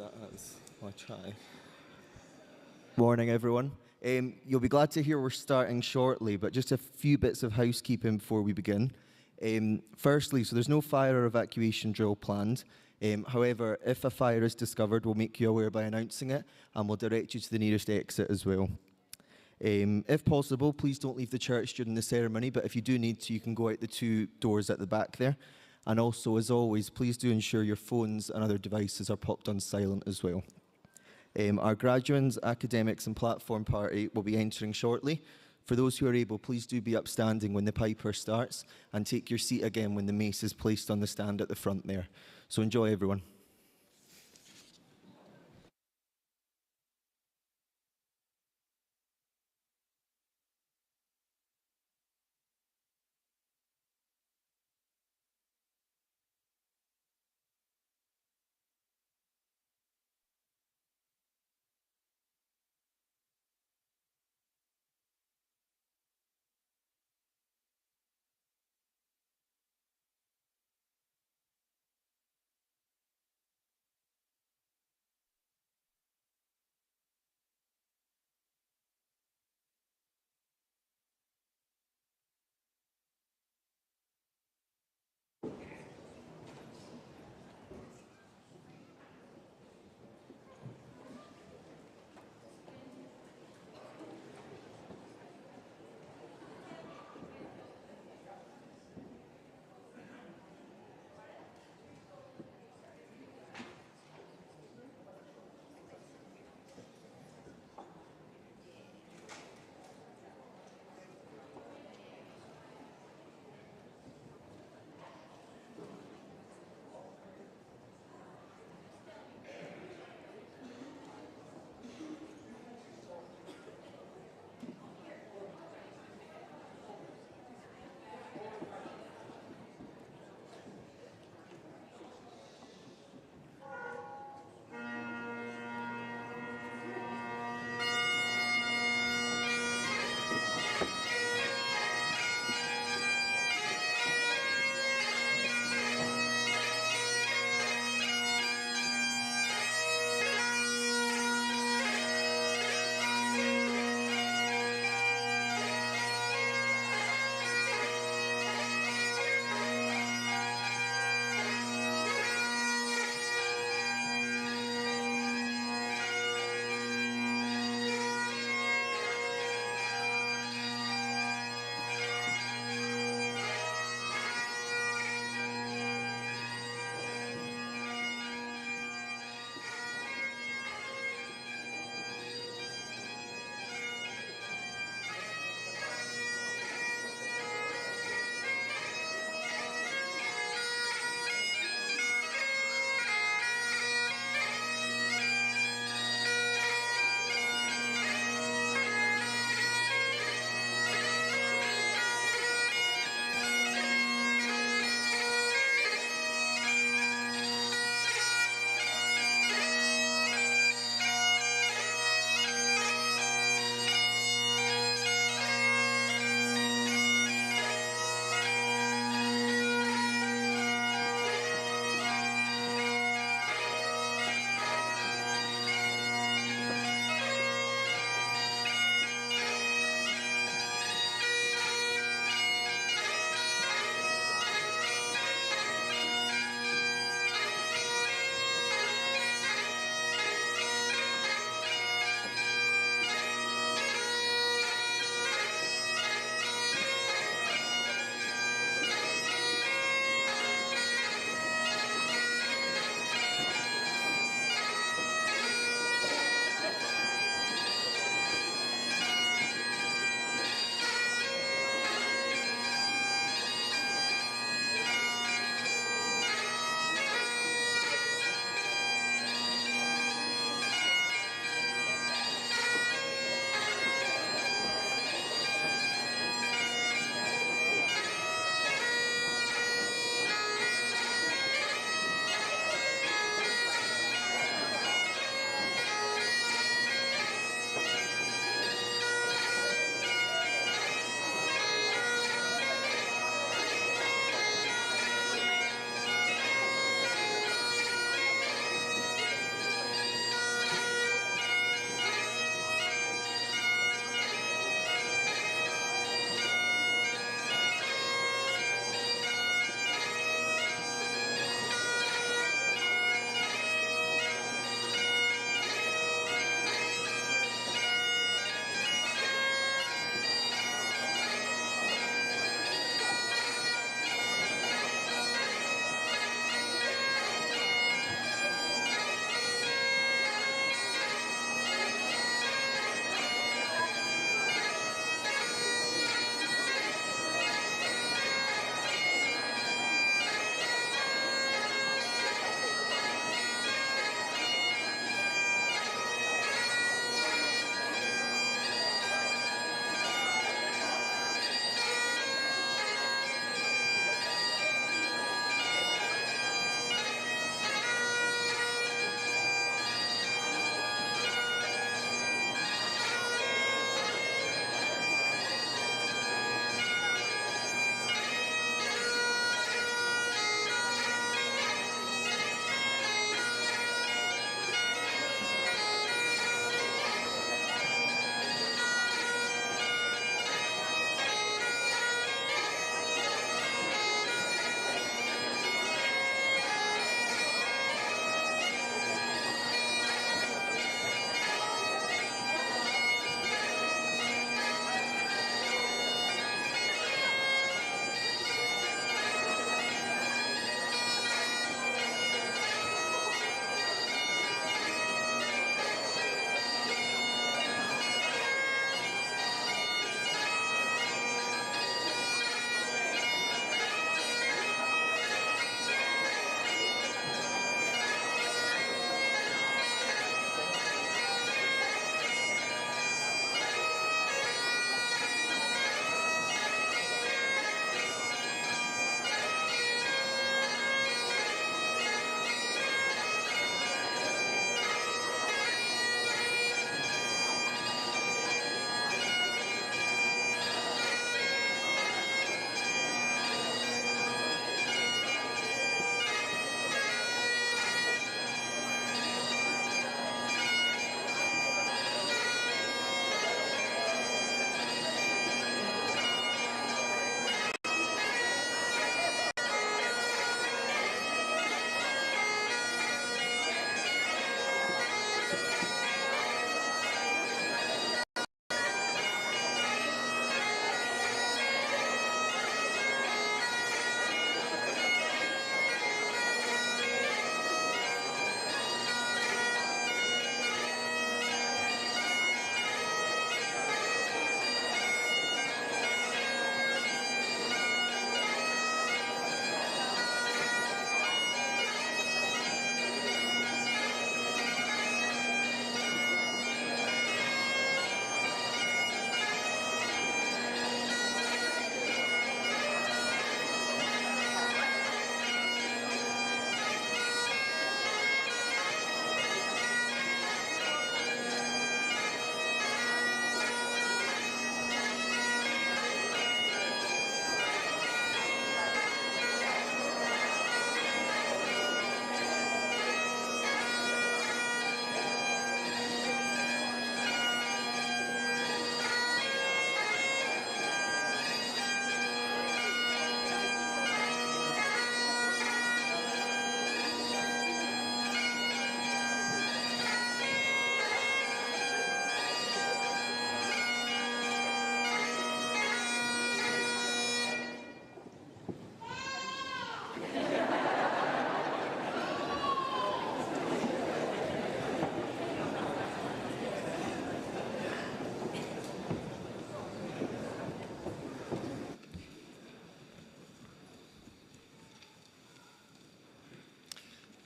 that as I try. Morning, everyone. You'll be glad to hear we're starting shortly, but just a few bits of housekeeping before we begin. Firstly, so there's no fire or evacuation drill planned. However, if a fire is discovered, we'll make you aware by announcing it, and we'll direct you to the nearest exit as well. If possible, please don't leave the church during the ceremony, but if you do need to, you can go out the 2 doors at the back there. And also, as always, please do ensure your phones and other devices are popped on silent as well. Our graduates, academics and platform party will be entering shortly. For those who are able, please do be upstanding when the piper starts and take your seat again when the mace is placed on the stand at the front there. So enjoy, everyone.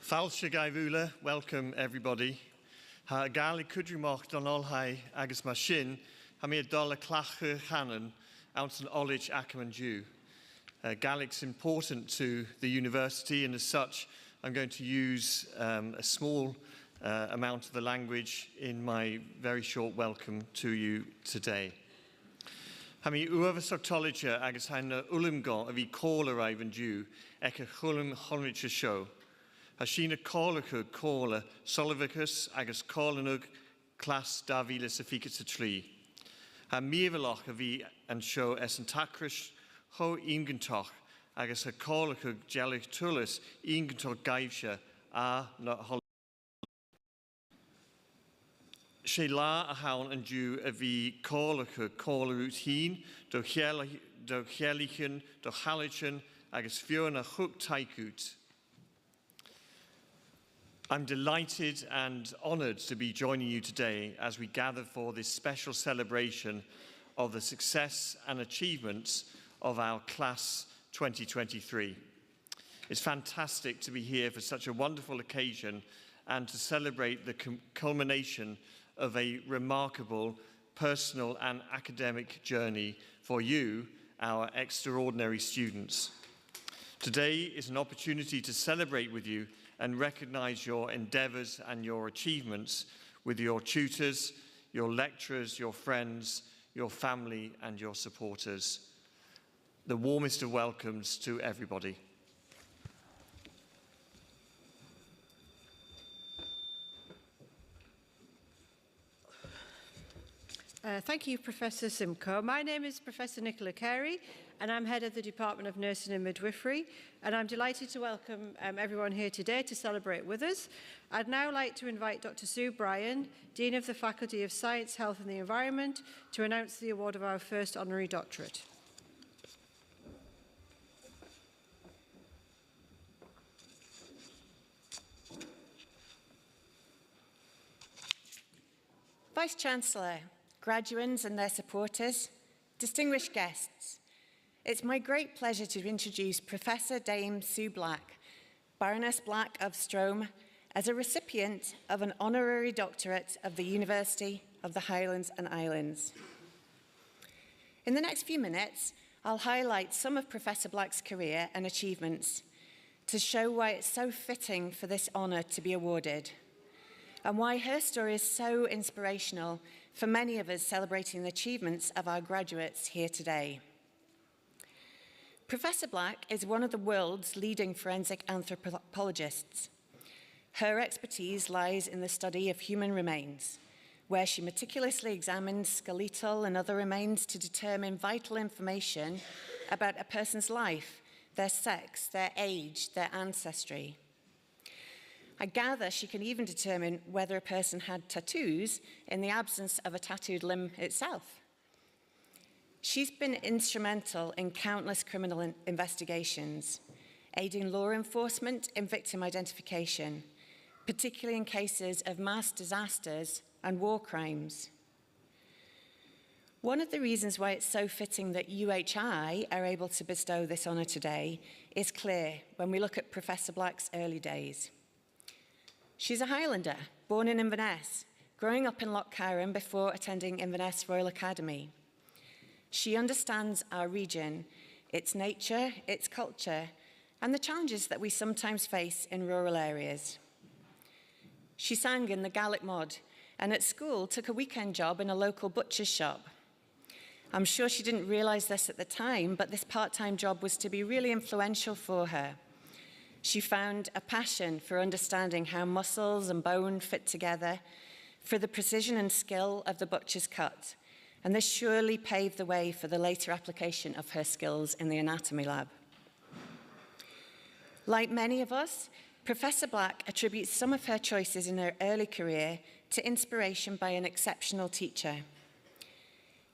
Falsha gaivula, welcome everybody. Ha gali kudrimach donolhai agus mashin, ha mi dola clachu chanon, ounce an olich ackerman Jew. Gaelic's important to the university, and as such, I'm going to use a small amount of the language in my very short welcome to you today. Ha mi uava soctologia agus haina ulimgon of e call arrive Jew, eka chulim honricha show. Hashina cólacha cóla Solivicus agus cólanug clas Davilis efficit tri. Ha miavelach a vi an show es an tacris ho ingentoch agus a cólacha gelig tulis ingentoch gaivsha a na hol. She la a haun and Jew a vi cólacha cólarut heen do chelichin do halichin agus fiona hook taikut. I'm delighted and honoured to be joining you today as we gather for this special celebration of the success and achievements of our Class 2023. It's fantastic to be here for such a wonderful occasion and to celebrate the culmination of a remarkable personal and academic journey for you, our extraordinary students. Today is an opportunity to celebrate with you and recognise your endeavours and your achievements with your tutors, your lecturers, your friends, your family and your supporters. The warmest of welcomes to everybody. Thank you, Professor Simcoe. My name is Professor Nicola Carey, and I'm head of the Department of Nursing and Midwifery, and I'm delighted to welcome everyone here today to celebrate with us. I'd now like to invite Dr. Sue Bryan, Dean of the Faculty of Science, Health and the Environment, to announce the award of our first honorary doctorate. Vice-Chancellor, graduands and their supporters, distinguished guests, it's my great pleasure to introduce Professor Dame Sue Black, Baroness Black of Strome, as a recipient of an honorary doctorate of the University of the Highlands and Islands. In the next few minutes, I'll highlight some of Professor Black's career and achievements to show why it's so fitting for this honour to be awarded, and why her story is so inspirational for many of us celebrating the achievements of our graduates here today. Professor Black is one of the world's leading forensic anthropologists. Her expertise lies in the study of human remains, where she meticulously examines skeletal and other remains to determine vital information about a person's life, their sex, their age, their ancestry. I gather she can even determine whether a person had tattoos in the absence of a tattooed limb itself. She's been instrumental in countless criminal investigations, aiding law enforcement in victim identification, particularly in cases of mass disasters and war crimes. One of the reasons why it's so fitting that UHI are able to bestow this honour today is clear when we look at Professor Black's early days. She's a Highlander, born in Inverness, growing up in Loch Carron before attending Inverness Royal Academy. She understands our region, its nature, its culture, and the challenges that we sometimes face in rural areas. She sang in the Gaelic mod, and at school took a weekend job in a local butcher's shop. I'm sure she didn't realise this at the time, but this part-time job was to be really influential for her. She found a passion for understanding how muscles and bone fit together, for the precision and skill of the butcher's cut, and this surely paved the way for the later application of her skills in the anatomy lab. Like many of us, Professor Black attributes some of her choices in her early career to inspiration by an exceptional teacher.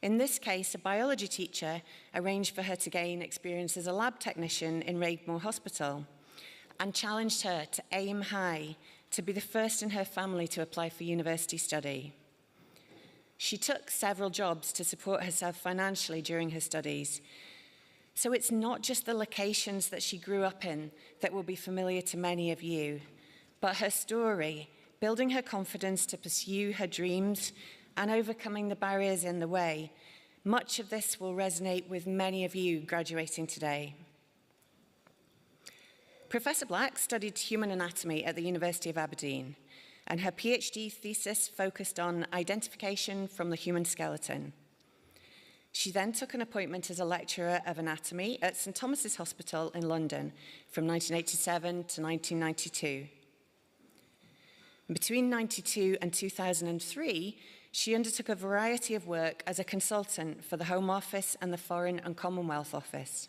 In this case, a biology teacher arranged for her to gain experience as a lab technician in Raigmore Hospital, and challenged her to aim high, to be the first in her family to apply for university study. She took several jobs to support herself financially during her studies. So it's not just the locations that she grew up in that will be familiar to many of you, but her story, building her confidence to pursue her dreams and overcoming the barriers in the way. Much of this will resonate with many of you graduating today. Professor Black studied human anatomy at the University of Aberdeen, and her PhD thesis focused on identification from the human skeleton. She then took an appointment as a lecturer of anatomy at St Thomas's Hospital in London from 1987 to 1992. Between 1992 and 2003, she undertook a variety of work as a consultant for the Home Office and the Foreign and Commonwealth Office.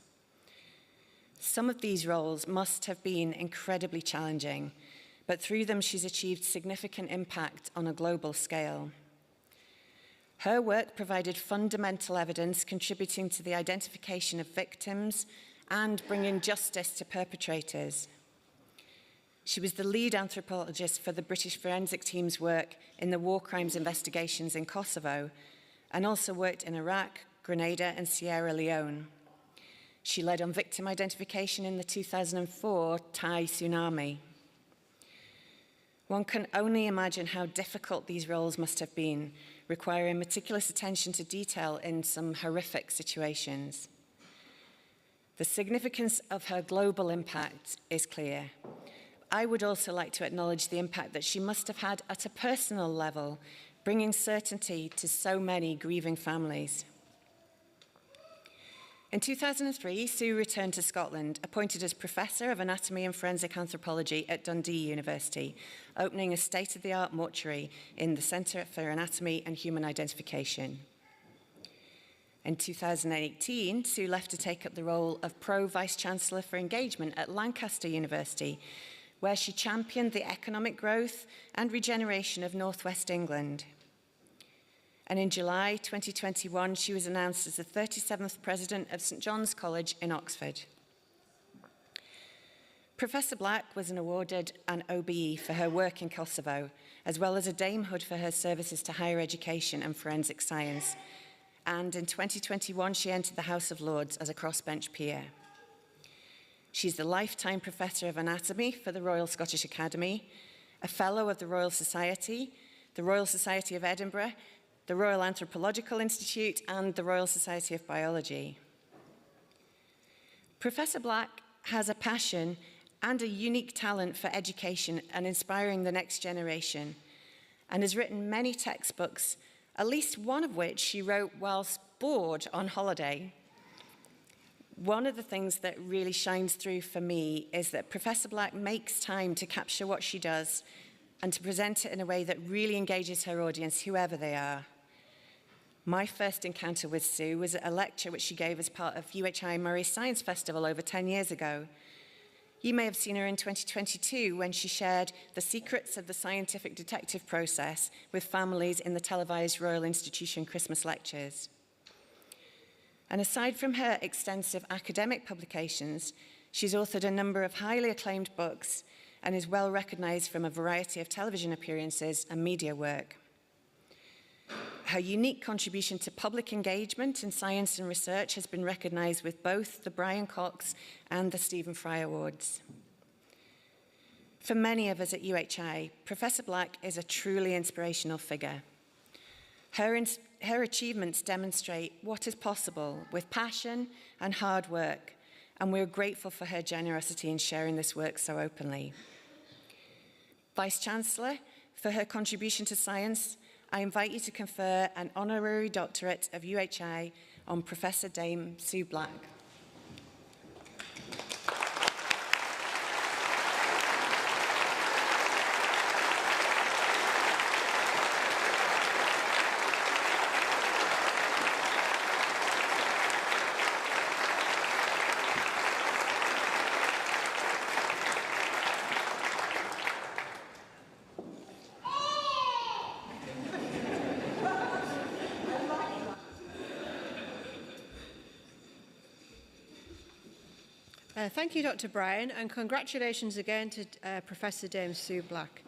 Some of these roles must have been incredibly challenging, but through them she's achieved significant impact on a global scale. Her work provided fundamental evidence contributing to the identification of victims and bringing justice to perpetrators. She was the lead anthropologist for the British forensic team's work in the war crimes investigations in Kosovo, and also worked in Iraq, Grenada, and Sierra Leone. She led on victim identification in the 2004 Thai tsunami. One can only imagine how difficult these roles must have been, requiring meticulous attention to detail in some horrific situations. The significance of her global impact is clear. I would also like to acknowledge the impact that she must have had at a personal level, bringing certainty to so many grieving families. In 2003, Sue returned to Scotland, appointed as Professor of Anatomy and Forensic Anthropology at Dundee University, opening a state-of-the-art mortuary in the Centre for Anatomy and Human Identification. In 2018, Sue left to take up the role of Pro-Vice-Chancellor for Engagement at Lancaster University, where she championed the economic growth and regeneration of Northwest England. And in July 2021, she was announced as the 37th President of St John's College in Oxford. Professor Black was awarded an OBE for her work in Kosovo, as well as a damehood for her services to higher education and forensic science. And in 2021, she entered the House of Lords as a crossbench peer. She's the Lifetime Professor of Anatomy for the Royal Scottish Academy, a Fellow of the Royal Society of Edinburgh, the Royal Anthropological Institute, and the Royal Society of Biology. Professor Black has a passion and a unique talent for education and inspiring the next generation, and has written many textbooks, at least one of which she wrote whilst bored on holiday. One of the things that really shines through for me is that Professor Black makes time to capture what she does and to present it in a way that really engages her audience, whoever they are. My first encounter with Sue was at a lecture which she gave as part of UHI Murray Science Festival over 10 years ago. You may have seen her in 2022 when she shared the secrets of the scientific detective process with families in the televised Royal Institution Christmas lectures. And aside from her extensive academic publications, she's authored a number of highly acclaimed books and is well recognized from a variety of television appearances and media work. Her unique contribution to public engagement in science and research has been recognized with both the Brian Cox and the Stephen Fry Awards. For many of us at UHI, Professor Black is a truly inspirational figure. Her achievements demonstrate what is possible with passion and hard work, and we're grateful for her generosity in sharing this work so openly. Vice-Chancellor, for her contribution to science, I invite you to confer an honorary doctorate of UHI on Professor Dame Sue Black. Thank you, Dr. Bryan, and congratulations again to Professor Dame Sue Black.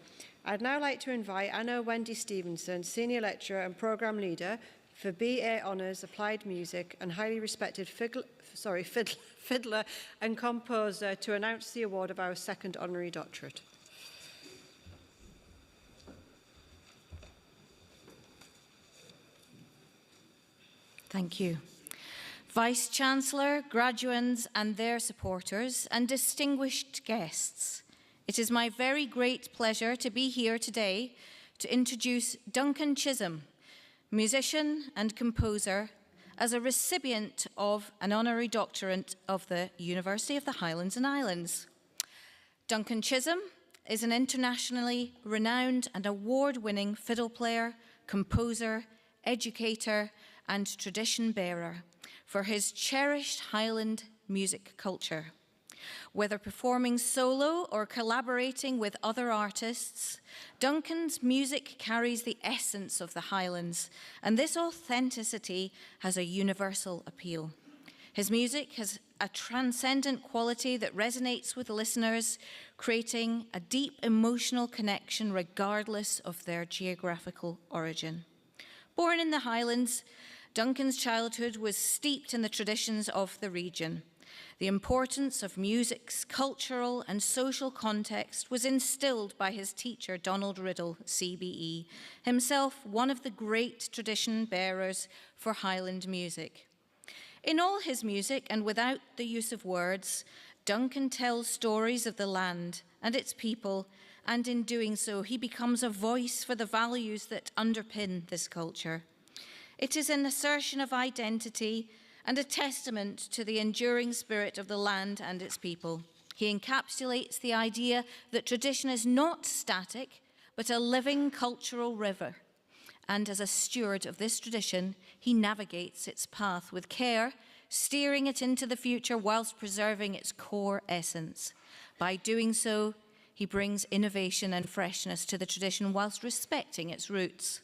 I'd now like to invite Anna Wendy Stevenson, Senior Lecturer and Programme Leader for BA Honours Applied Music and highly respected fiddler and composer, to announce the award of our second honorary doctorate. Thank you. Vice-Chancellor, graduands and their supporters, and distinguished guests, it is my very great pleasure to be here today to introduce Duncan Chism, musician and composer, as a recipient of an honorary doctorate of the University of the Highlands and Islands. Duncan Chism is an internationally renowned and award-winning fiddle player, composer, educator, and tradition bearer for his cherished Highland music culture. Whether performing solo or collaborating with other artists, Duncan's music carries the essence of the Highlands, and this authenticity has a universal appeal. His music has a transcendent quality that resonates with listeners, creating a deep emotional connection regardless of their geographical origin. Born in the Highlands, Duncan's childhood was steeped in the traditions of the region. The importance of music's cultural and social context was instilled by his teacher, Donald Riddle, CBE, himself one of the great tradition bearers for Highland music. In all his music, and without the use of words, Duncan tells stories of the land and its people, and in doing so, he becomes a voice for the values that underpin this culture. It is an assertion of identity and a testament to the enduring spirit of the land and its people. He encapsulates the idea that tradition is not static, but a living cultural river. And as a steward of this tradition, he navigates its path with care, steering it into the future whilst preserving its core essence. By doing so, he brings innovation and freshness to the tradition whilst respecting its roots.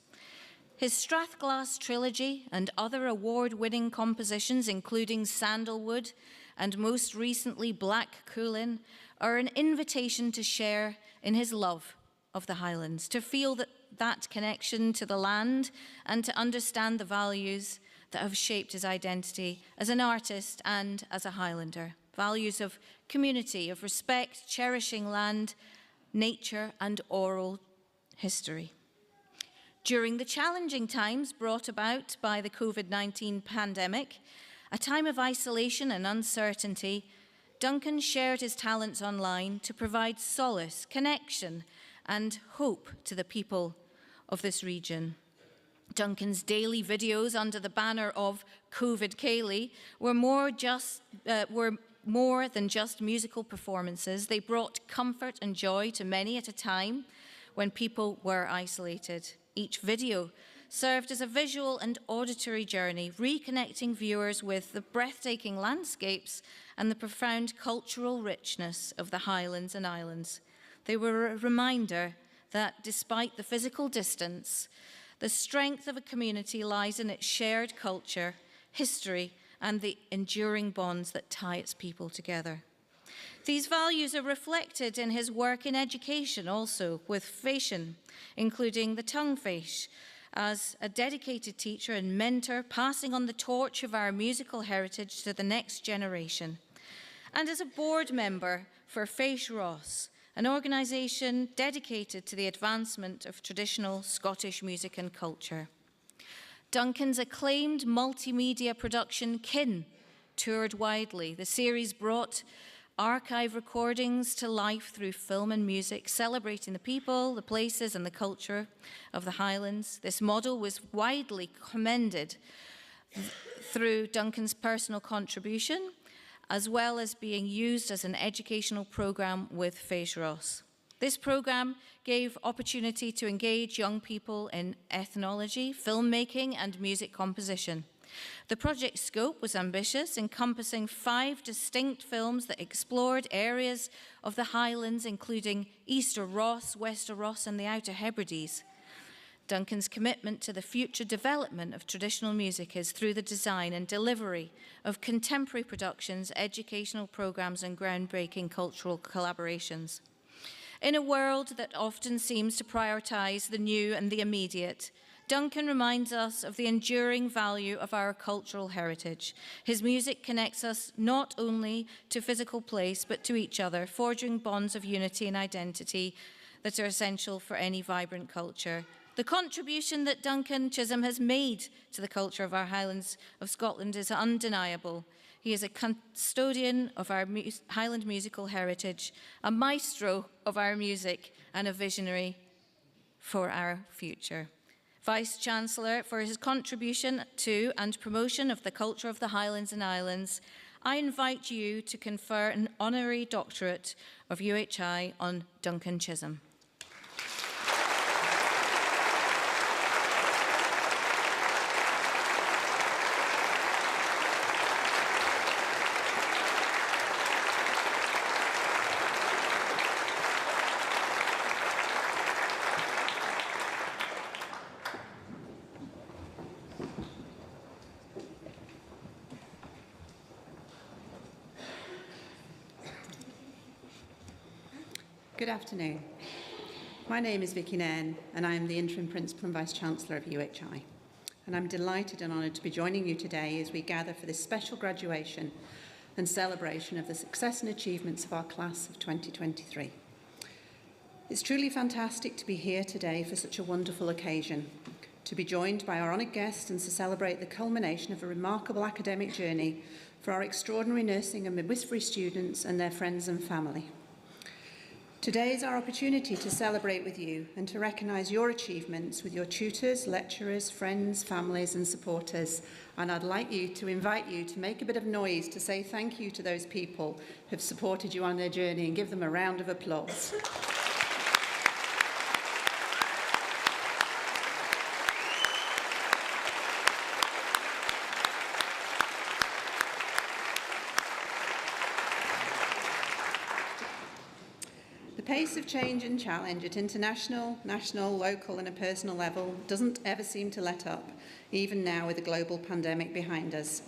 His Strathglass trilogy and other award-winning compositions, including Sandalwood and most recently Black Coolin, are an invitation to share in his love of the Highlands, to feel that connection to the land and to understand the values that have shaped his identity as an artist and as a Highlander. Values of community, of respect, cherishing land, nature, and oral history. During the challenging times brought about by the COVID-19 pandemic, a time of isolation and uncertainty, Duncan shared his talents online to provide solace, connection, and hope to the people of this region. Duncan's daily videos under the banner of COVID Kaylee were more than just musical performances. They brought comfort and joy to many at a time when people were isolated. Each video served as a visual and auditory journey, reconnecting viewers with the breathtaking landscapes and the profound cultural richness of the Highlands and Islands. They were a reminder that despite the physical distance, the strength of a community lies in its shared culture, history, and the enduring bonds that tie its people together. These values are reflected in his work in education also, with Fashion, including the tongue fish, as a dedicated teacher and mentor, passing on the torch of our musical heritage to the next generation. And as a board member for Feish Ross, an organisation dedicated to the advancement of traditional Scottish music and culture. Duncan's acclaimed multimedia production, Kin, toured widely. The series brought archive recordings to life through film and music, celebrating the people, the places, and the culture of the Highlands. This model was widely commended through Duncan's personal contribution, as well as being used as an educational programme with Feish Ross. This programme gave opportunity to engage young people in ethnology, filmmaking, and music composition. The project scope was ambitious, encompassing 5 distinct films that explored areas of the Highlands, including Easter Ross, Wester Ross, and the Outer Hebrides. Duncan's commitment to the future development of traditional music is through the design and delivery of contemporary productions, educational programs, and groundbreaking cultural collaborations. In a world that often seems to prioritise the new and the immediate, Duncan reminds us of the enduring value of our cultural heritage. His music connects us not only to physical place, but to each other, forging bonds of unity and identity that are essential for any vibrant culture. The contribution that Duncan Chism has made to the culture of our Highlands of Scotland is undeniable. He is a custodian of our Highland musical heritage, a maestro of our music, and a visionary for our future. Vice-Chancellor, for his contribution to and promotion of the culture of the Highlands and Islands, I invite you to confer an honorary doctorate of UHI on Duncan Chism. Good afternoon. My name is Vicky Nairn and I am the Interim Principal and Vice-Chancellor of UHI. And I'm delighted and honoured to be joining you today as we gather for this special graduation and celebration of the success and achievements of our class of 2023. It's truly fantastic to be here today for such a wonderful occasion, to be joined by our honoured guests and to celebrate the culmination of a remarkable academic journey for our extraordinary nursing and midwifery students and their friends and family. Today is our opportunity to celebrate with you and to recognise your achievements with your tutors, lecturers, friends, families and supporters. And I'd like to invite you to make a bit of noise to say thank you to those people who have supported you on their journey and give them a round of applause. The pace of change and challenge at international, national, local and a personal level doesn't ever seem to let up, even now with a global pandemic behind us.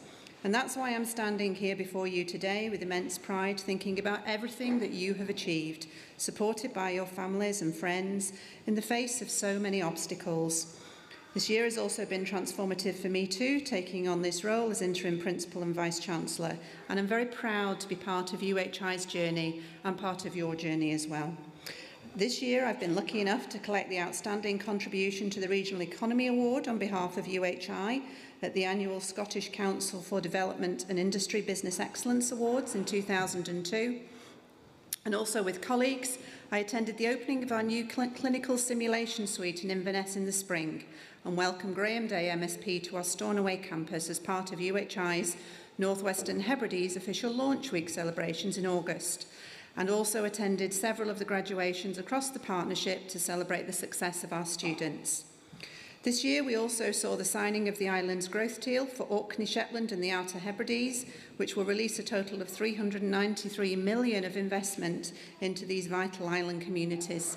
And that's why I'm standing here before you today with immense pride, thinking about everything that you have achieved, supported by your families and friends in the face of so many obstacles. This year has also been transformative for me too, taking on this role as Interim Principal and Vice-Chancellor, and I'm very proud to be part of UHI's journey and part of your journey as well. This year I've been lucky enough to collect the Outstanding Contribution to the Regional Economy Award on behalf of UHI at the annual Scottish Council for Development and Industry Business Excellence Awards in 2002. And also with colleagues, I attended the opening of our new clinical simulation suite in Inverness in the spring and welcomed Graham Day MSP to our Stornoway campus as part of UHI's North Western Hebrides official launch week celebrations in August, and also attended several of the graduations across the partnership to celebrate the success of our students. This year we also saw the signing of the island's growth deal for Orkney, Shetland and the Outer Hebrides, which will release a total of $393 million of investment into these vital island communities.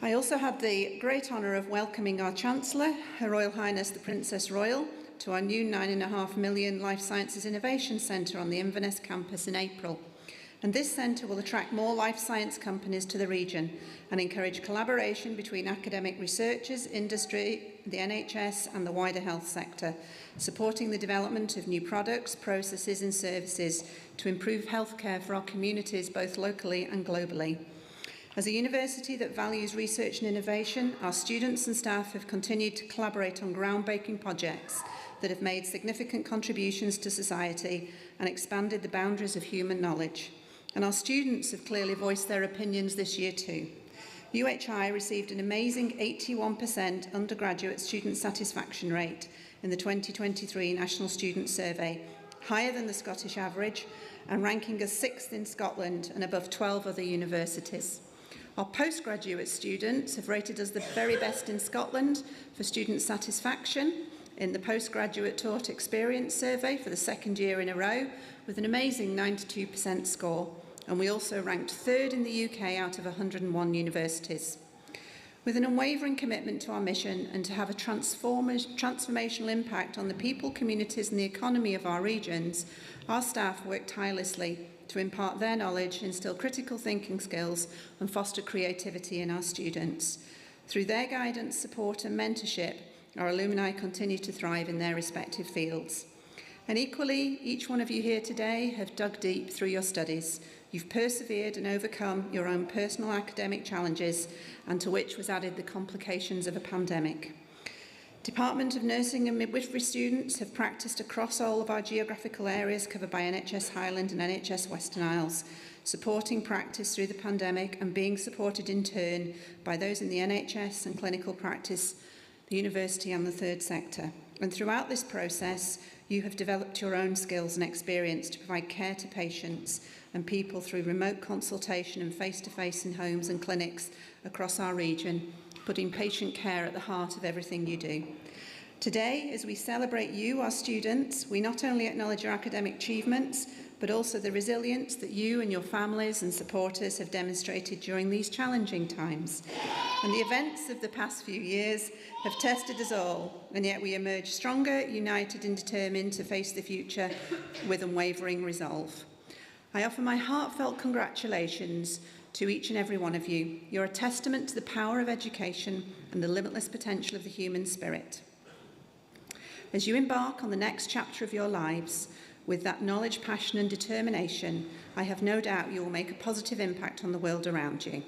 I also had the great honour of welcoming our Chancellor, Her Royal Highness the Princess Royal, to our new $9.5 million Life Sciences Innovation Centre on the Inverness campus in April. And this centre will attract more life science companies to the region and encourage collaboration between academic researchers, industry, the NHS and the wider health sector, supporting the development of new products, processes and services to improve healthcare for our communities both locally and globally. As a university that values research and innovation, our students and staff have continued to collaborate on groundbreaking projects that have made significant contributions to society and expanded the boundaries of human knowledge. And our students have clearly voiced their opinions this year too. UHI received an amazing 81% undergraduate student satisfaction rate in the 2023 National Student Survey, higher than the Scottish average and ranking us 6th in Scotland and above 12 other universities. Our postgraduate students have rated us the very best in Scotland for student satisfaction in the Postgraduate Taught Experience Survey for the second year in a row with an amazing 92% score. And we also ranked 3rd in the UK out of 101 universities. With an unwavering commitment to our mission and to have a transformational impact on the people, communities and the economy of our regions, our staff work tirelessly to impart their knowledge, instill critical thinking skills and foster creativity in our students. Through their guidance, support and mentorship, our alumni continue to thrive in their respective fields. And equally, each one of you here today have dug deep through your studies. You've persevered and overcome your own personal academic challenges, and to which was added the complications of a pandemic. Department of Nursing and Midwifery students have practiced across all of our geographical areas covered by NHS Highland and NHS Western Isles, supporting practice through the pandemic and being supported in turn by those in the NHS and clinical practice, the university and the third sector. And throughout this process, you have developed your own skills and experience to provide care to patients and people through remote consultation and face-to-face in homes and clinics across our region, putting patient care at the heart of everything you do. Today, as we celebrate you, our students, we not only acknowledge your academic achievements, but also the resilience that you and your families and supporters have demonstrated during these challenging times. And the events of the past few years have tested us all, and yet we emerge stronger, united and determined to face the future with unwavering resolve. I offer my heartfelt congratulations to each and every one of you. You're a testament to the power of education and the limitless potential of the human spirit. As you embark on the next chapter of your lives, with that knowledge, passion and determination, I have no doubt you will make a positive impact on the world around you.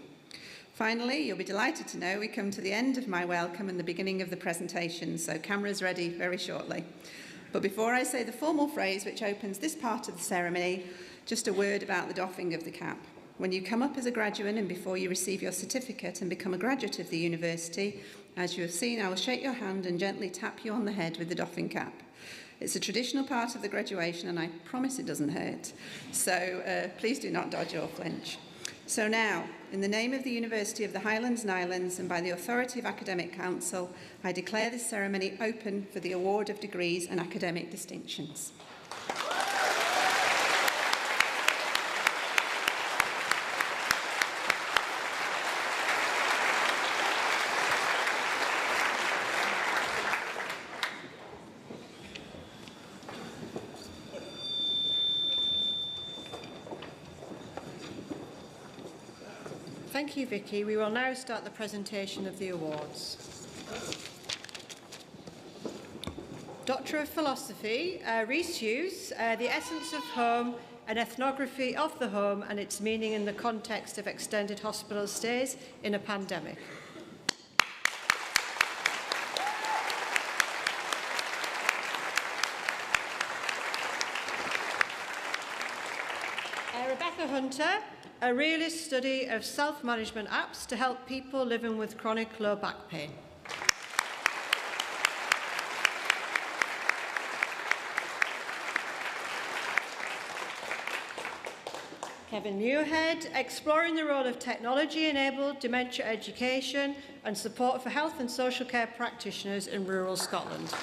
Finally, you'll be delighted to know we come to the end of my welcome and the beginning of the presentation, so cameras ready very shortly. But before I say the formal phrase which opens this part of the ceremony, just a word about the doffing of the cap. When you come up as a graduate and before you receive your certificate and become a graduate of the university, as you have seen, I will shake your hand and gently tap you on the head with the doffing cap. It's a traditional part of the graduation and I promise it doesn't hurt. So please do not dodge or flinch. So now, in the name of the University of the Highlands and Islands and by the authority of Academic Council, I declare this ceremony open for the award of degrees and academic distinctions. Thank you, Vicky. We will now start the presentation of the awards. Doctor of Philosophy, Rhys Hughes, The Essence of Home, an ethnography of the home and its meaning in the context of extended hospital stays in a pandemic. Rebecca Hunter, a realist study of self-management apps to help people living with chronic low back pain. Kevin Muirhead, exploring the role of technology-enabled dementia education and support for health and social care practitioners in rural Scotland.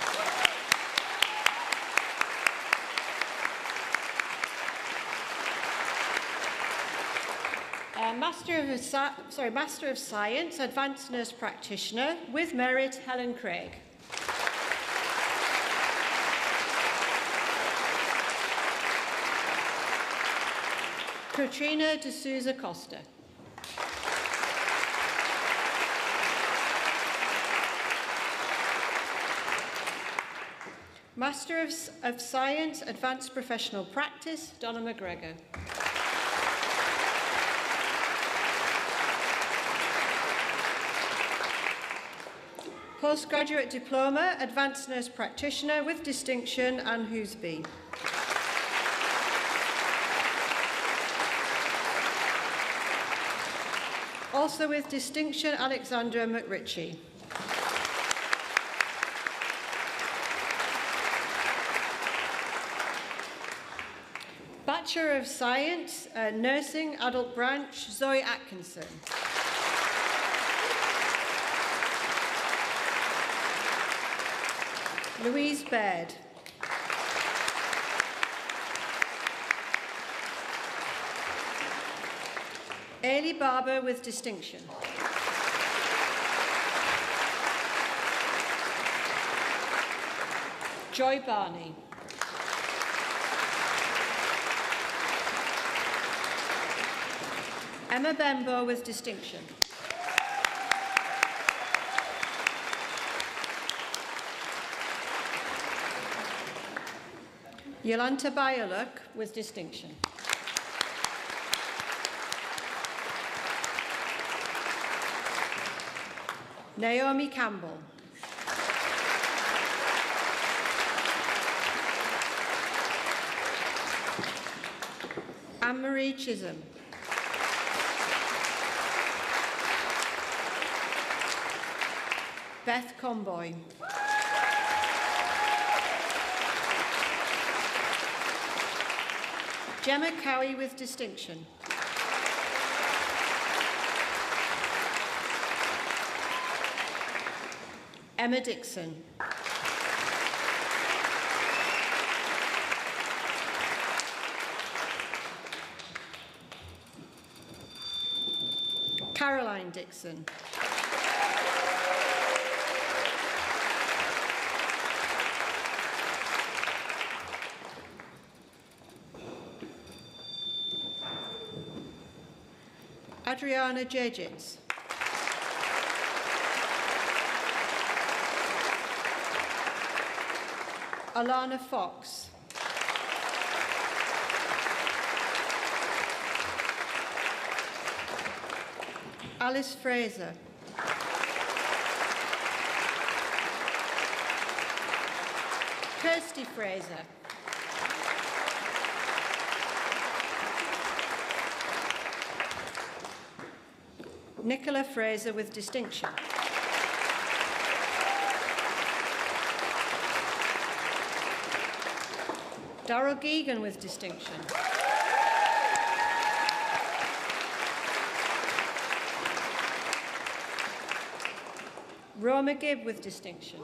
Master of Science, Advanced Nurse Practitioner, with merit, Helen Craig. Katrina de Souza Costa. Master of Science, Advanced Professional Practice, Donna McGregor. Postgraduate Diploma, Advanced Nurse Practitioner with distinction, Anne Hoosby. Also with distinction, Alexandra McRitchie. Bachelor of Science, Nursing, Adult Branch, Zoe Atkinson. Louise Baird. Ailey Barber with distinction. Joy Barney. Emma Bembo with distinction. Yolanta Bialuk with distinction. Naomi Campbell. Anne-Marie Chism. Beth Comboy. Gemma Cowie with distinction. Emma Dixon. Caroline Dixon. Adriana Jejits. Alana Fox. Alice Fraser. Kirsty Fraser. Nicola Fraser with distinction. Darryl Geegan with distinction. Roma Gibb with distinction.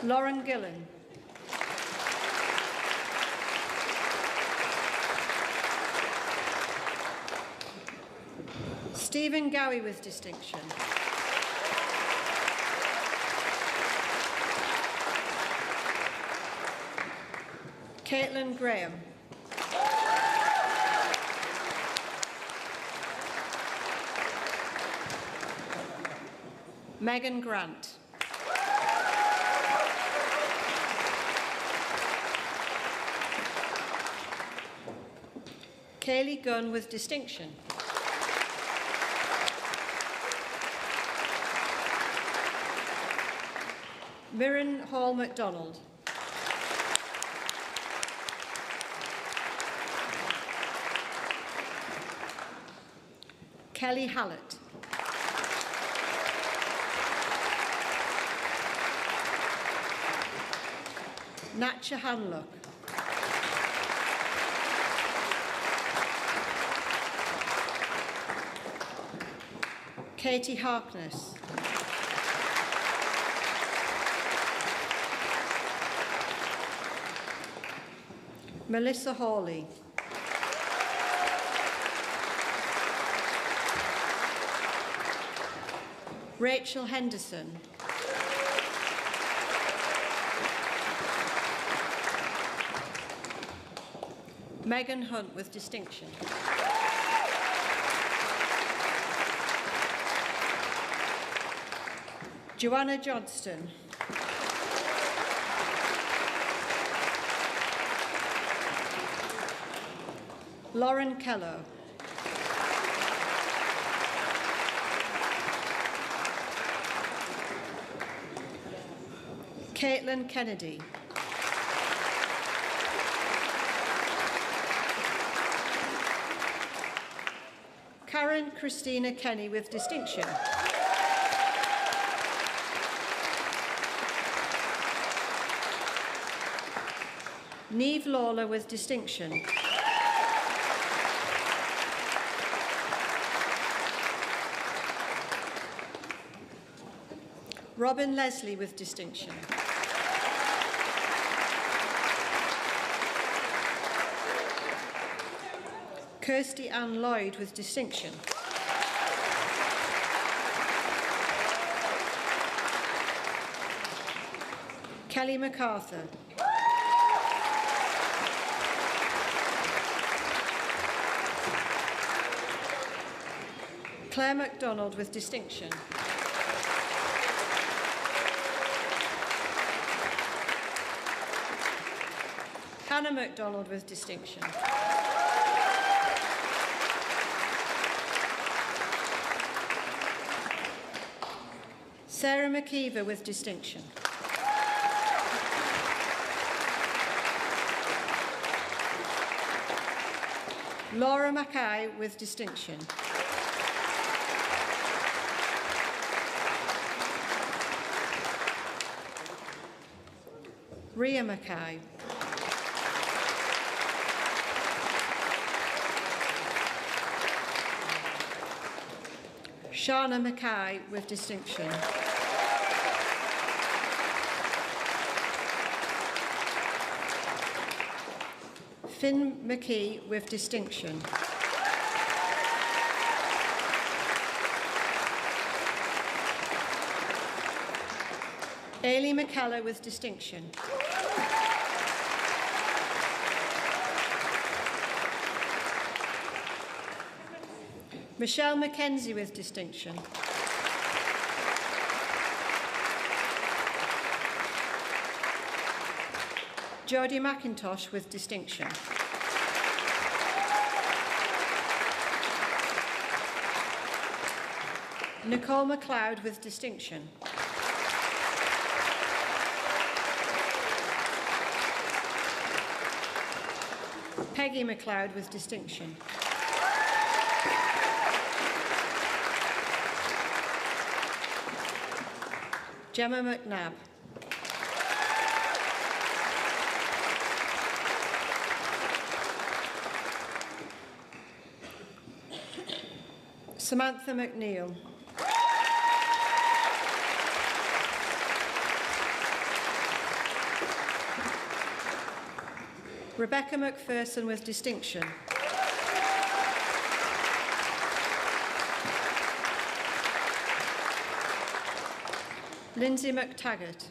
Lauren Gillen. Stephen Gowie with distinction. Caitlin Graham. Megan Grant. Kaylee Gunn with distinction. Mirren Hall MacDonald. Kelly Hallett. Natcha Hanlock. Katie Harkness. Melissa Hawley. Rachel Henderson. Megan Hunt with distinction. Joanna Johnston. Lauren Kello. Caitlin Kennedy. Karen Christina Kenny with distinction. Neve Lawler with distinction. Robin Leslie with distinction. Kirsty Ann Lloyd with distinction. Kelly MacArthur. Claire MacDonald with distinction. Hannah MacDonald with distinction. Sarah McKeever with distinction. Laura Mackay with distinction. Ria Mackay. Shana Mackay with distinction. Finn McKee with distinction. Ailey McKellar with distinction. Michelle Mackenzie with distinction. Jodie McIntosh with distinction. Nicole MacLeod with distinction. Peggy MacLeod with distinction. Gemma McNabb. Samantha McNeil. Rebecca McPherson with distinction. Lindsay McTaggart.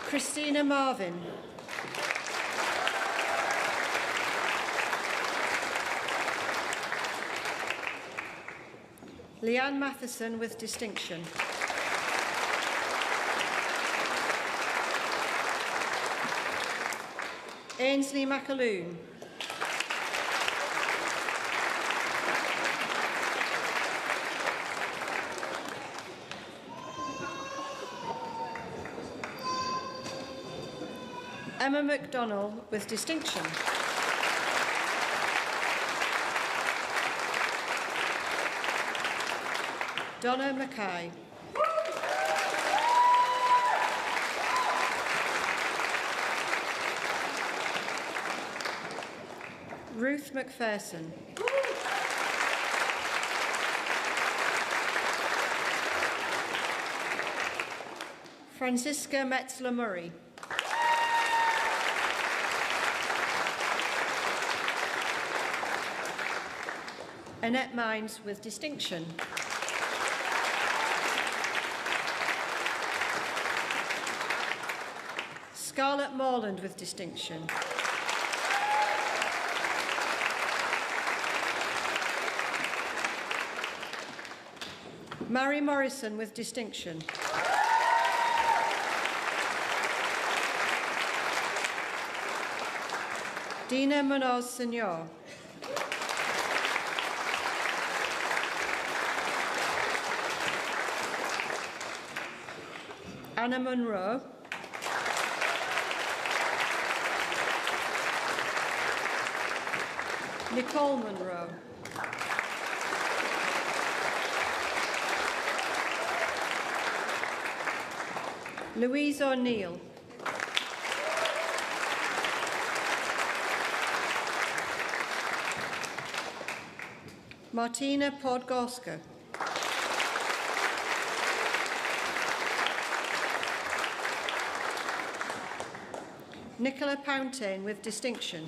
Christina Marvin. Leanne Matheson with distinction. Ainsley McAloon. Emma McDonnell with distinction. Donna Mackay. Ruth McPherson. Francisca Metzler-Murray. Annette Mines with distinction. Scarlett Morland with distinction. Mary Morrison with distinction. Dina Munoz Senor. Anna Monroe. Nicole Monroe. Louise O'Neill. Martina Podgorska. Nicola Pountain with distinction.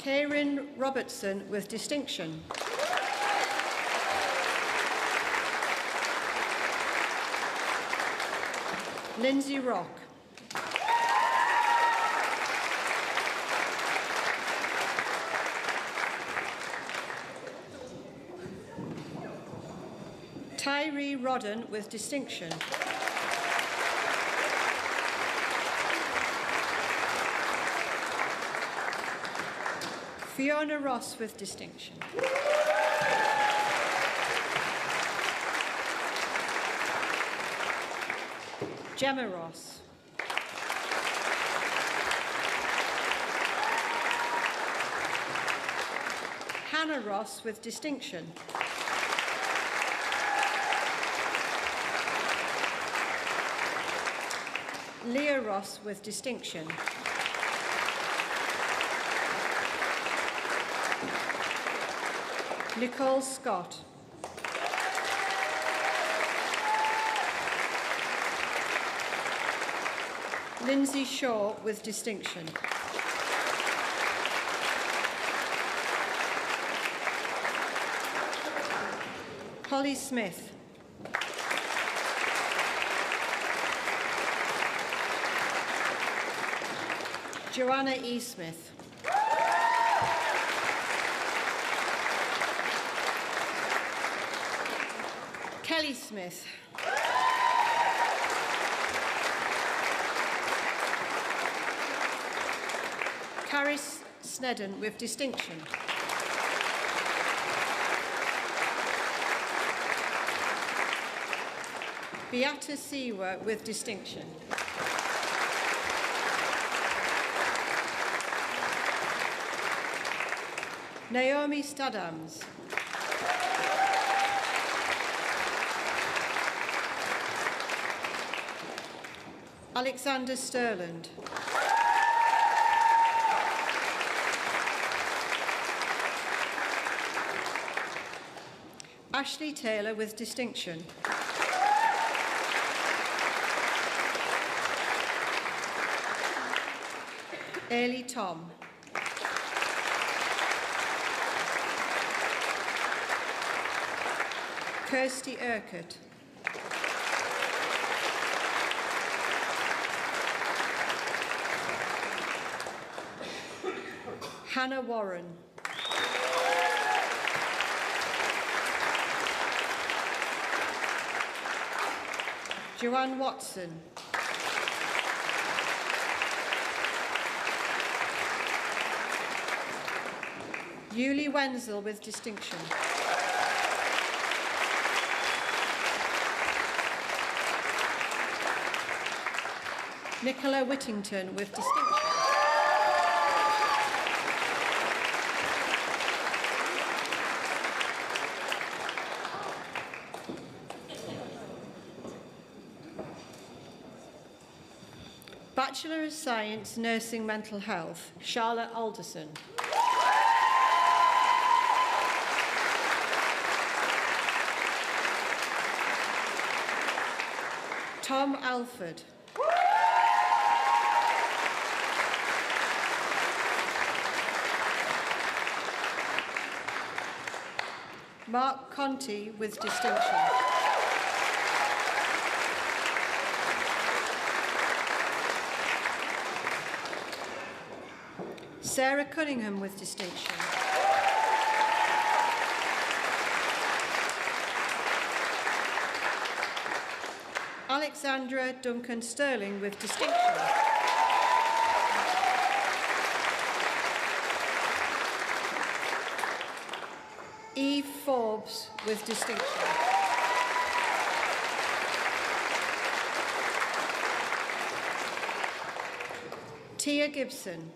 Kieran Robertson with distinction. Lindsay Rock. Tyree Rodden with distinction. Fiona Ross with distinction. Gemma Ross. Hannah Ross with distinction. Leah Ross with distinction. Nicole Scott. Lindsay Shaw with distinction. Holly Smith. Joanna E. Smith. Kelly Smith. Caris Snedden with distinction. Beata Siwa with distinction. Naomi Stadams. Alexander Sterland. Ashley Taylor with distinction. Ailey Tom. Kirsty Urquhart. Hannah Warren. Joanne Watson. Yulie Wenzel with distinction. Nicola Whittington with distinction. Bachelor of Science, Nursing Mental Health, Charlotte Alderson. Tom Alford. Mark Conti with distinction. Sarah Cunningham with distinction. Alexandra Duncan Sterling with distinction. Eve Forbes with distinction. Tia Gibson.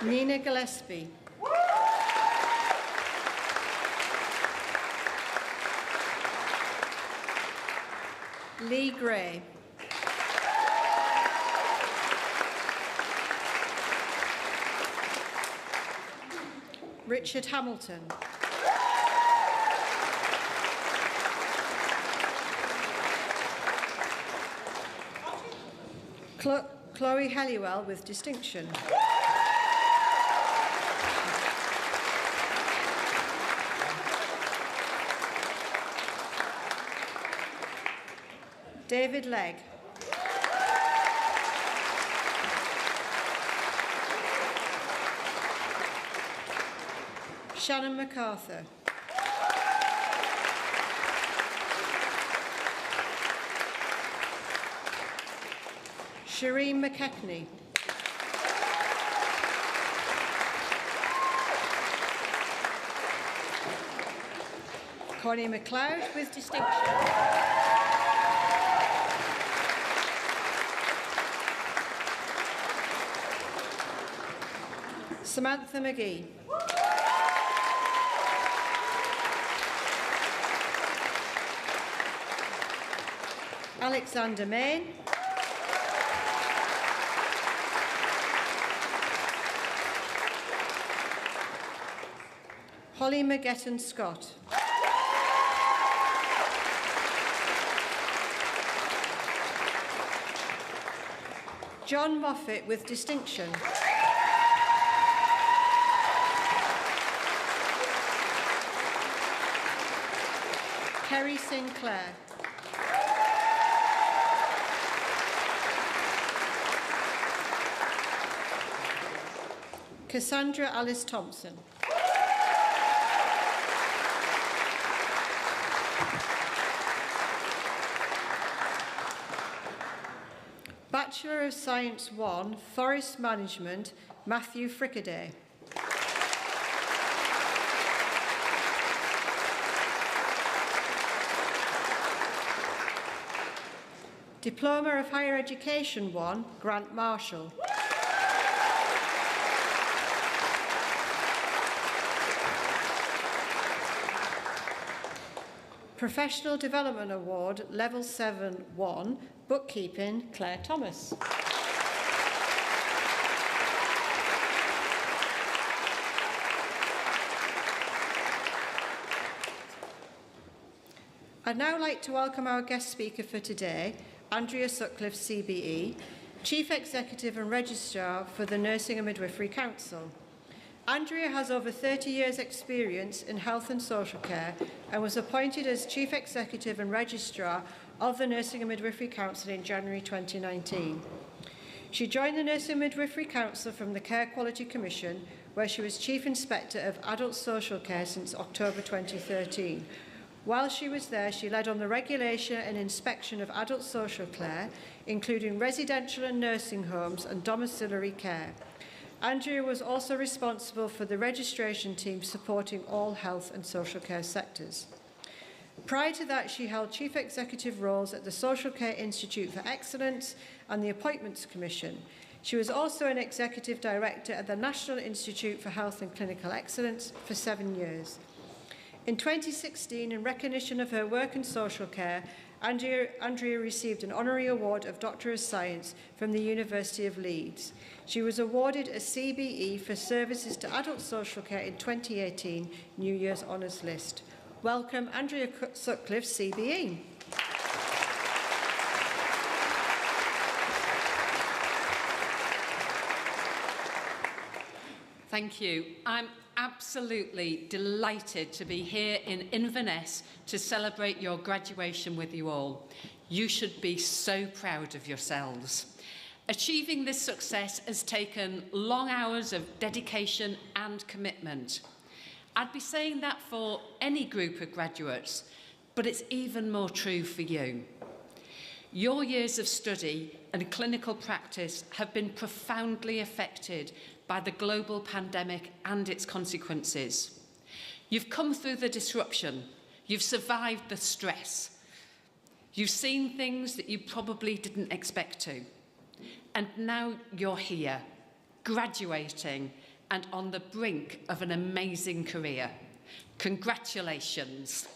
Nina Gillespie. Lee Gray. Richard Hamilton. Chloe Helliwell with distinction. David Legg. Shannon MacArthur. Shireen McKechnie. Connie MacLeod with distinction. Samantha McGee. Alexander Main. Holly McGetton Scott. John Moffat with distinction. Kerry Sinclair. Cassandra Alice Thompson. Bachelor of Science 1, Forest Management, Matthew Frickaday. Diploma of Higher Education 1, Grant Marshall. Professional Development Award, Level 7 1, Bookkeeping, Claire Thomas. I'd now like to welcome our guest speaker for today, Andrea Sutcliffe, CBE, Chief Executive and Registrar for the Nursing and Midwifery Council. Andrea has over 30 years' experience in health and social care and was appointed as Chief Executive and Registrar of the Nursing and Midwifery Council in January 2019. She joined the Nursing and Midwifery Council from the Care Quality Commission, where she was Chief Inspector of Adult Social Care since October 2013. While she was there, she led on the regulation and inspection of adult social care, including residential and nursing homes and domiciliary care. Andrea was also responsible for the registration team supporting all health and social care sectors. Prior to that, she held chief executive roles at the Social Care Institute for Excellence and the Appointments Commission. She was also an executive director at the National Institute for Health and Clinical Excellence for 7 years. In 2016, in recognition of her work in social care, Andrea received an honorary award of Doctor of Science from the University of Leeds. She was awarded a CBE for services to adult social care in 2018 New Year's Honours List. Welcome, Andrea Sutcliffe, CBE. Thank you. I'm absolutely delighted to be here in Inverness to celebrate your graduation with you all. You should be so proud of yourselves. Achieving this success has taken long hours of dedication and commitment. I'd be saying that for any group of graduates, but it's even more true for you. Your years of study and clinical practice have been profoundly affected by the global pandemic and its consequences. You've come through the disruption. You've survived the stress. You've seen things that you probably didn't expect to. And now you're here, graduating and on the brink of an amazing career. Congratulations.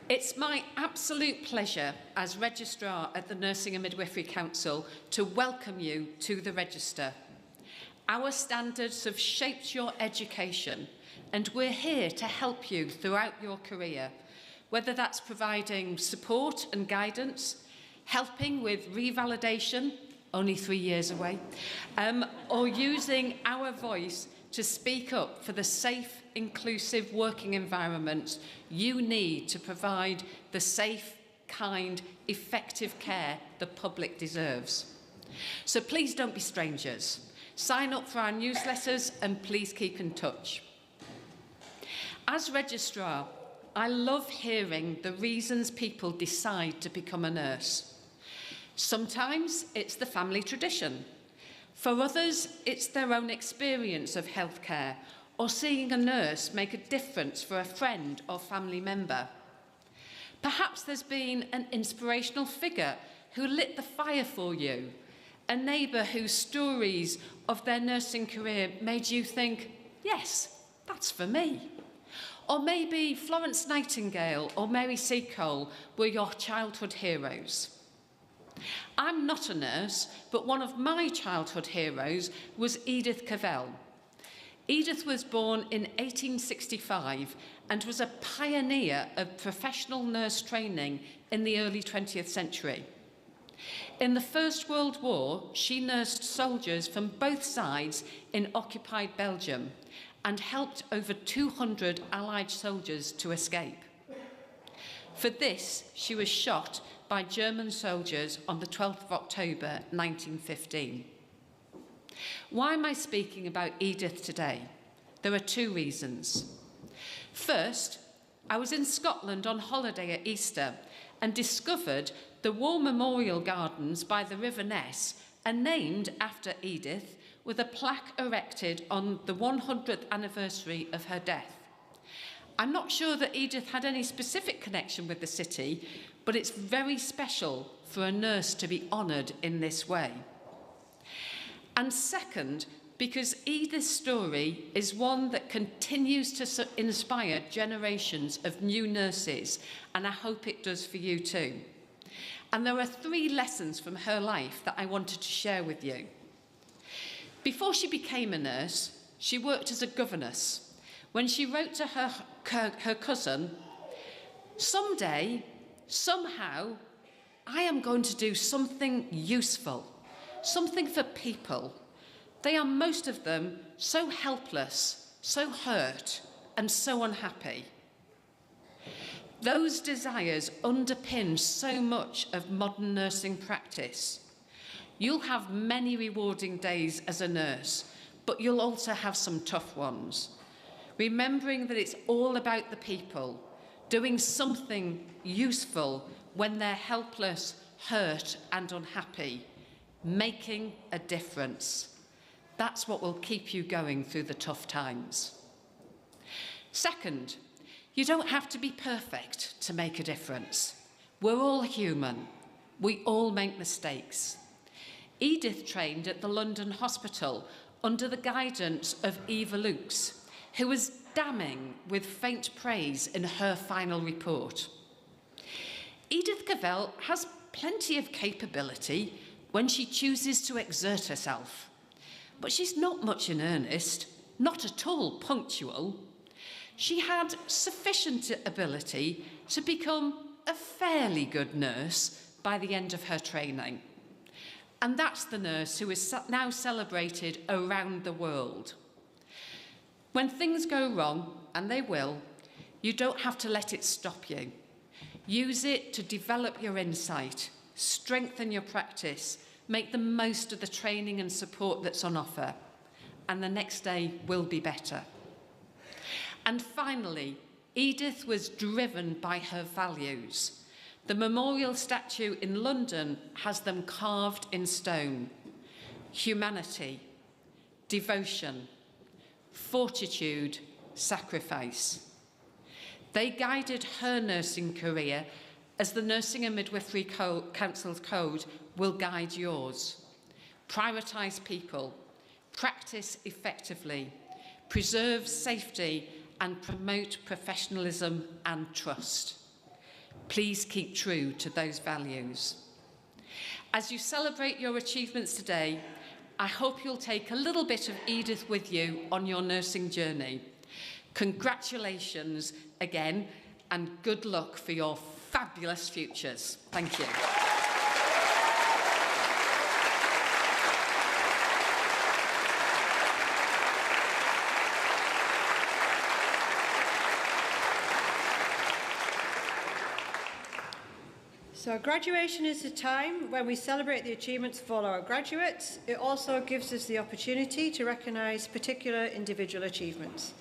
It's my absolute pleasure as Registrar at the Nursing and Midwifery Council to welcome you to the Register. Our standards have shaped your education, and we're here to help you throughout your career, whether that's providing support and guidance, helping with revalidation, only 3 years away, or using our voice to speak up for the safe, inclusive working environments you need to provide the safe, kind, effective care the public deserves. So please don't be strangers. Sign up for our newsletters and please keep in touch. As registrar, I love hearing the reasons people decide to become a nurse. Sometimes it's the family tradition. For others, it's their own experience of healthcare or seeing a nurse make a difference for a friend or family member. Perhaps there's been an inspirational figure who lit the fire for you, a neighbour whose stories of their nursing career made you think, yes, that's for me. Or maybe Florence Nightingale or Mary Seacole were your childhood heroes. I'm not a nurse, but one of my childhood heroes was Edith Cavell. Edith was born in 1865 and was a pioneer of professional nurse training in the early 20th century. In the First World War, she nursed soldiers from both sides in occupied Belgium and helped over 200 Allied soldiers to escape. For this, she was shot by German soldiers on the 12th of October 1915. Why am I speaking about Edith today? There are 2 reasons. First, I was in Scotland on holiday at Easter and discovered the War Memorial Gardens by the River Ness are named after Edith, with a plaque erected on the 100th anniversary of her death. I'm not sure that Edith had any specific connection with the city, but it's very special for a nurse to be honoured in this way. And second, because Edith's story is one that continues to inspire generations of new nurses, and I hope it does for you too. And there are 3 lessons from her life that I wanted to share with you. Before she became a nurse, she worked as a governess when she wrote to her cousin, "Someday, somehow, I am going to do something useful, something for people. They are, most of them, so helpless, so hurt, and so unhappy." Those desires underpin so much of modern nursing practice. You'll have many rewarding days as a nurse, but you'll also have some tough ones. Remembering that it's all about the people, doing something useful when they're helpless, hurt, and unhappy, making a difference. That's what will keep you going through the tough times. Second, you don't have to be perfect to make a difference. We're all human. We all make mistakes. Edith trained at the London Hospital under the guidance of Eva Lukes, who was damning with faint praise in her final report. Edith Cavell has plenty of capability when she chooses to exert herself, but she's not much in earnest, not at all punctual. She had sufficient ability to become a fairly good nurse by the end of her training. And that's the nurse who is now celebrated around the world. When things go wrong, and they will, you don't have to let it stop you. Use it to develop your insight, strengthen your practice, make the most of the training and support that's on offer, and the next day will be better. And finally, Edith was driven by her values. The memorial statue in London has them carved in stone. Humanity, devotion, fortitude, sacrifice. They guided her nursing career as the Nursing and Midwifery Council's code will guide yours. Prioritise people, practice effectively, preserve safety, and promote professionalism and trust. Please keep true to those values. As you celebrate your achievements today, I hope you'll take a little bit of Edith with you on your nursing journey. Congratulations again, and good luck for your fabulous futures. Thank you. So graduation is a time when we celebrate the achievements of all our graduates. It also gives us the opportunity to recognise particular individual achievements.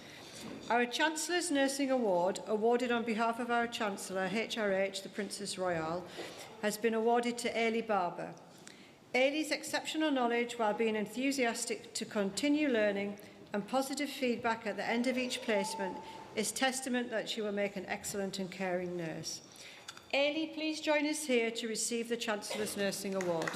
Our Chancellor's Nursing Award, awarded on behalf of our Chancellor, HRH, the Princess Royale, has been awarded to Ailey Barber. Ailey's exceptional knowledge while being enthusiastic to continue learning and positive feedback at the end of each placement is testament that she will make an excellent and caring nurse. Ailey, please join us here to receive the Chancellor's Nursing Award.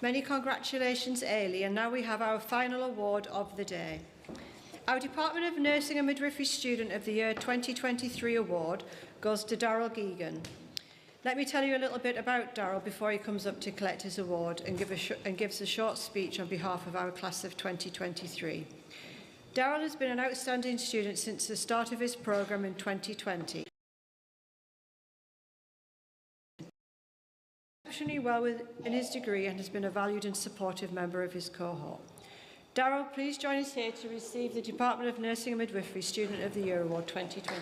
Many congratulations, Ailey, and now we have our final award of the day. Our Department of Nursing and Midwifery Student of the Year 2023 award goes to Darryl Geegan. Let me tell you a little bit about Darryl before he comes up to collect his award and gives a short speech on behalf of our class of 2023. Darryl has been an outstanding student since the start of his programme in 2020. Exceptionally well in his degree and has been a valued and supportive member of his cohort. Darryl, please join us here to receive the Department of Nursing and Midwifery Student of the Year Award 2023.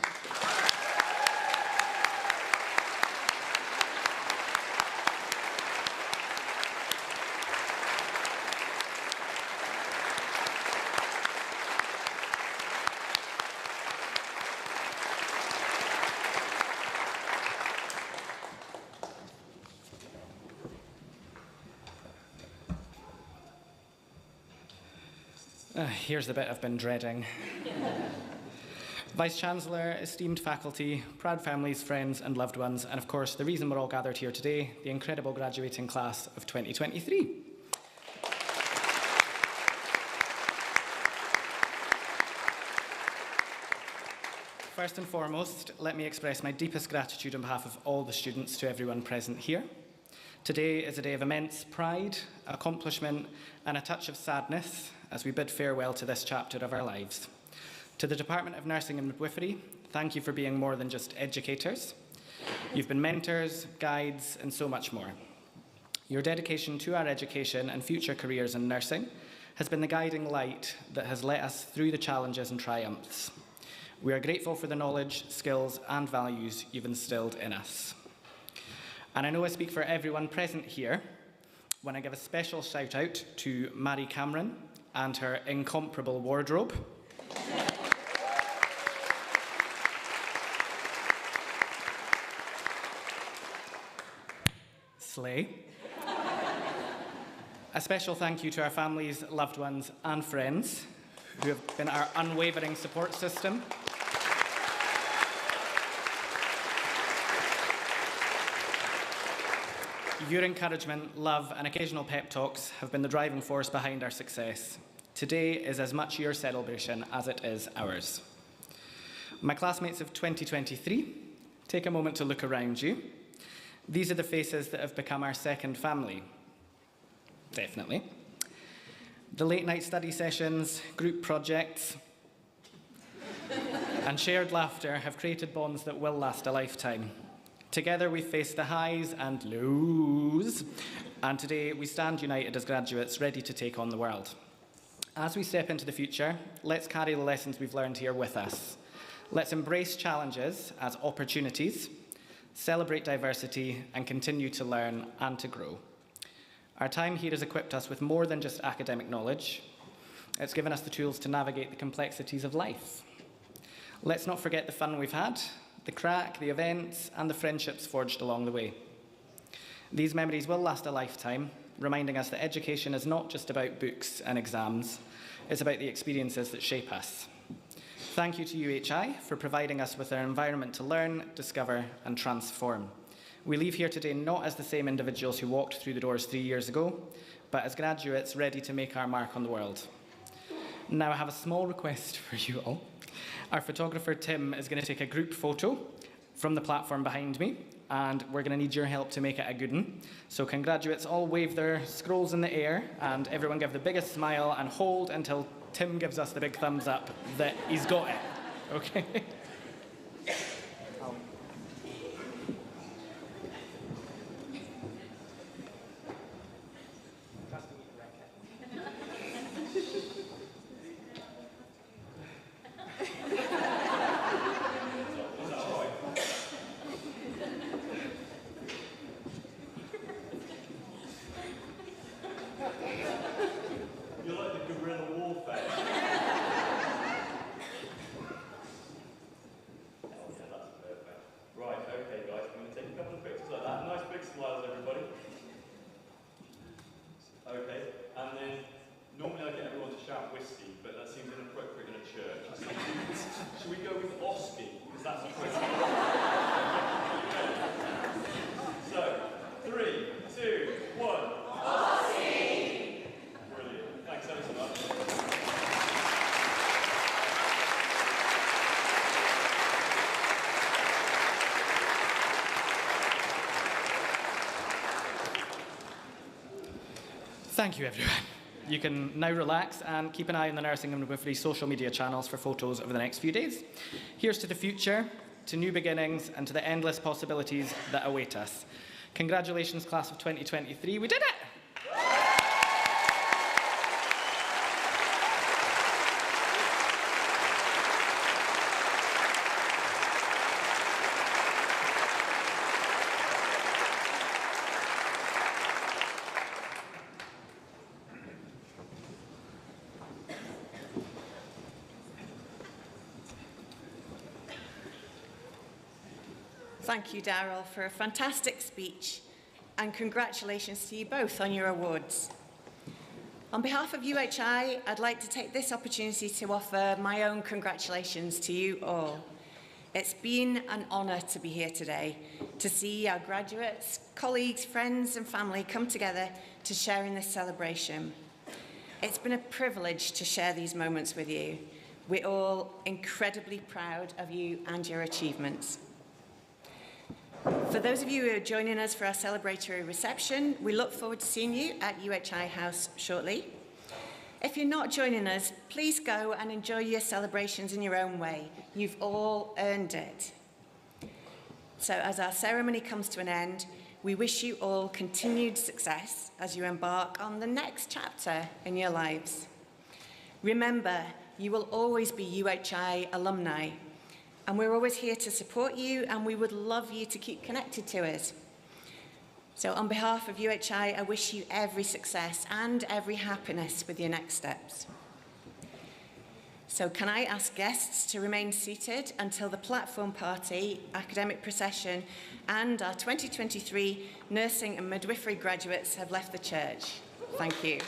Here's the bit I've been dreading. Vice-Chancellor, esteemed faculty, proud families, friends and loved ones, and of course the reason we're all gathered here today, the incredible graduating class of 2023. First and foremost, let me express my deepest gratitude on behalf of all the students to everyone present here. Today is a day of immense pride, accomplishment and a touch of sadness as we bid farewell to this chapter of our lives. To the Department of Nursing and Midwifery, thank you for being more than just educators. You've been mentors, guides, and so much more. Your dedication to our education and future careers in nursing has been the guiding light that has led us through the challenges and triumphs. We are grateful for the knowledge, skills, and values you've instilled in us. And I know I speak for everyone present here when I give a special shout out to Mary Cameron and her incomparable wardrobe. Slay. A special thank you to our families, loved ones, and friends who have been our unwavering support system. Your encouragement, love, and occasional pep talks have been the driving force behind our success. Today is as much your celebration as it is ours. My classmates of 2023, take a moment to look around you. These are the faces that have become our second family. Definitely. The late night study sessions, group projects, and shared laughter have created bonds that will last a lifetime. Together we've faced the highs and lows, and today we stand united as graduates ready to take on the world. As we step into the future, let's carry the lessons we've learned here with us. Let's embrace challenges as opportunities, celebrate diversity, and continue to learn and to grow. Our time here has equipped us with more than just academic knowledge. It's given us the tools to navigate the complexities of life. Let's not forget the fun we've had, the crack, the events, and the friendships forged along the way. These memories will last a lifetime, reminding us that education is not just about books and exams, it's about the experiences that shape us. Thank you to UHI for providing us with an environment to learn, discover, and transform. We leave here today not as the same individuals who walked through the doors 3 years ago, but as graduates ready to make our mark on the world. Now I have a small request for you all. Our photographer Tim is going to take a group photo from the platform behind me, and we're going to need your help to make it a good one. So can graduates all wave their scrolls in the air, and everyone give the biggest smile and hold until Tim gives us the big thumbs up that he's got it. Okay? Thank you, everyone. You can now relax and keep an eye on the Nursing and Midwifery social media channels for photos over the next few days. Here's to the future, to new beginnings, and to the endless possibilities that await us. Congratulations, class of 2023. We did it! Thank you, Darryl, for a fantastic speech, and congratulations to you both on your awards. On behalf of UHI, I'd like to take this opportunity to offer my own congratulations to you all. It's been an honour to be here today, to see our graduates, colleagues, friends and family come together to share in this celebration. It's been a privilege to share these moments with you. We're all incredibly proud of you and your achievements. For those of you who are joining us for our celebratory reception, we look forward to seeing you at UHI House shortly. If you're not joining us, please go and enjoy your celebrations in your own way. You've all earned it. So as our ceremony comes to an end, we wish you all continued success as you embark on the next chapter in your lives. Remember, you will always be UHI alumni, and we're always here to support you, and we would love you to keep connected to us. So on behalf of UHI, I wish you every success and every happiness with your next steps. So can I ask guests to remain seated until the platform party, academic procession, and our 2023 Nursing and Midwifery graduates have left the church. Thank you.